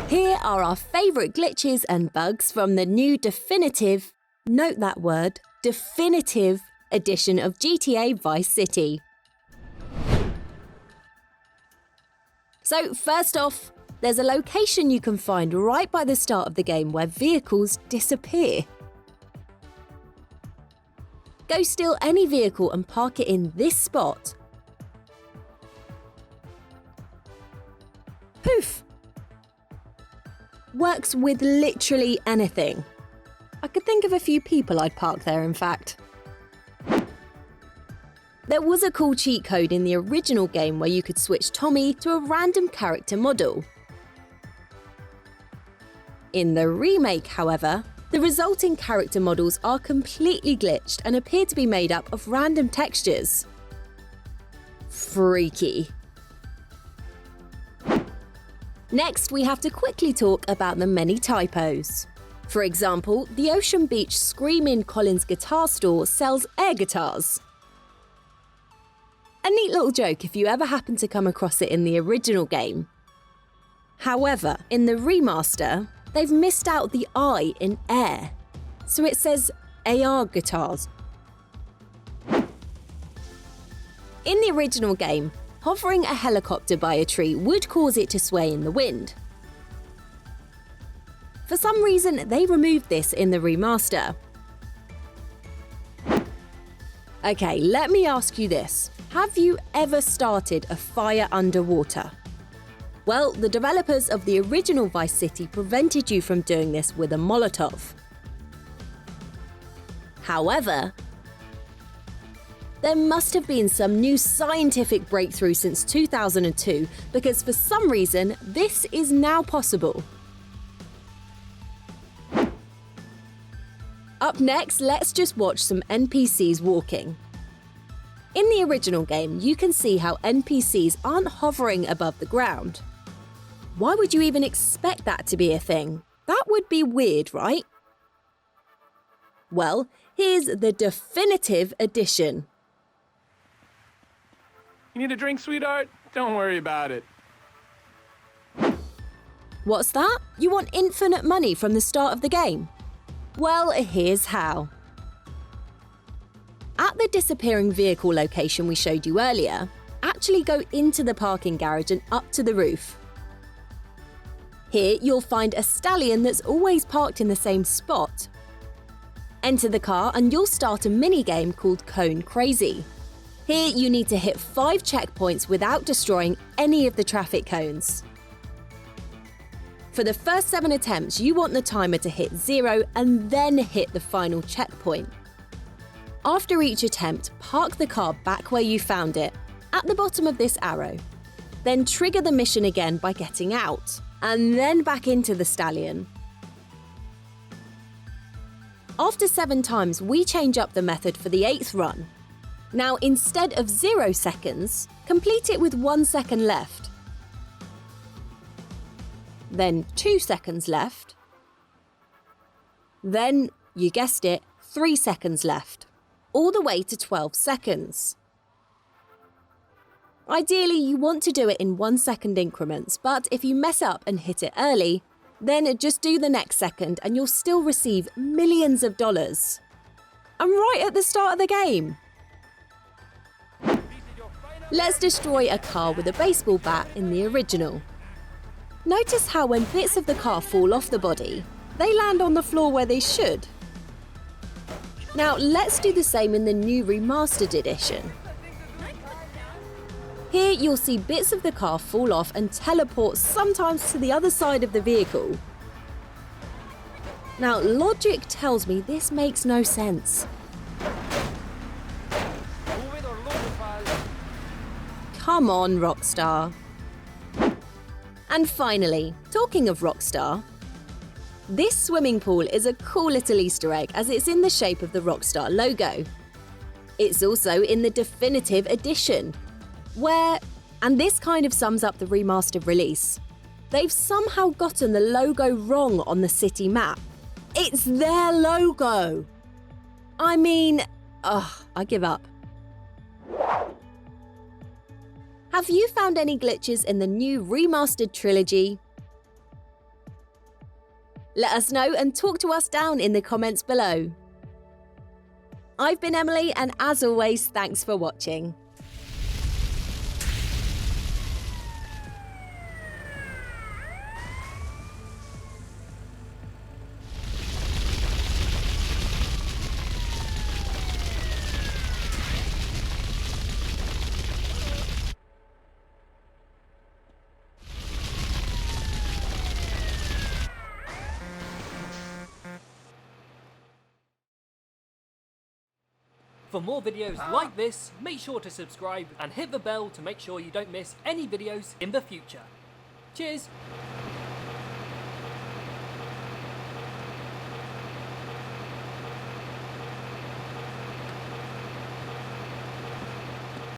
Here are our favourite glitches and bugs from the new definitive, note that word, definitive edition of GTA Vice City. So first off, there's a location you can find right by the start of the game where vehicles disappear. Go steal any vehicle and park it in this spot. Poof! Works with literally anything. I could think of a few people I'd park there, in fact. There was a cool cheat code in the original game where you could switch Tommy to a random character model. In the remake, however, the resulting character models are completely glitched and appear to be made up of random textures. Freaky. Next, we have to quickly talk about the many typos. For example, the Ocean Beach Screamin' Collins guitar store sells air guitars. A neat little joke if you ever happen to come across it in the original game. However, in the remaster, they've missed out the I in air, so it says AR guitars. In the original game, hovering a helicopter by a tree would cause it to sway in the wind. For some reason, they removed this in the remaster. Okay, let me ask you this. Have you ever started a fire underwater? Well, the developers of the original Vice City prevented you from doing this with a Molotov. However, there must have been some new scientific breakthrough since 2002 because for some reason, this is now possible. Up next, let's just watch some NPCs walking. In the original game, you can see how NPCs aren't hovering above the ground. Why would you even expect that to be a thing? That would be weird, right? Well, here's the definitive edition. You need a drink, sweetheart? Don't worry about it. What's that? You want infinite money from the start of the game? Well, here's how. At the disappearing vehicle location we showed you earlier, actually go into the parking garage and up to the roof. Here, you'll find a stallion that's always parked in the same spot. Enter the car and you'll start a mini-game called Cone Crazy. Here, you need to hit 5 checkpoints without destroying any of the traffic cones. For the first 7 attempts, you want the timer to hit 0 and then hit the final checkpoint. After each attempt, park the car back where you found it, at the bottom of this arrow. Then trigger the mission again by getting out, and then back into the stallion. After 7 times, we change up the method for the 8th run. Now, instead of 0 seconds, complete it with 1 second left. Then 2 seconds left. Then, you guessed it, 3 seconds left. All the way to 12 seconds. Ideally, you want to do it in 1 second increments, but if you mess up and hit it early, then just do the next second and you'll still receive millions of dollars. And right at the start of the game. Let's destroy a car with a baseball bat in the original. Notice how when bits of the car fall off the body, they land on the floor where they should. Now let's do the same in the new remastered edition. Here you'll see bits of the car fall off and teleport sometimes to the other side of the vehicle. Now logic tells me this makes no sense. Come on, Rockstar. And finally, talking of Rockstar, this swimming pool is a cool little Easter egg as it's in the shape of the Rockstar logo. It's also in the definitive edition, where, and this kind of sums up the remastered release, they've somehow gotten the logo wrong on the city map. It's their logo! I mean, I give up. Have you found any glitches in the new remastered trilogy? Let us know and talk to us down in the comments below. I've been Emily, and as always, thanks for watching. For more videos like this, make sure to subscribe and hit the bell to make sure you don't miss any videos in the future. Cheers!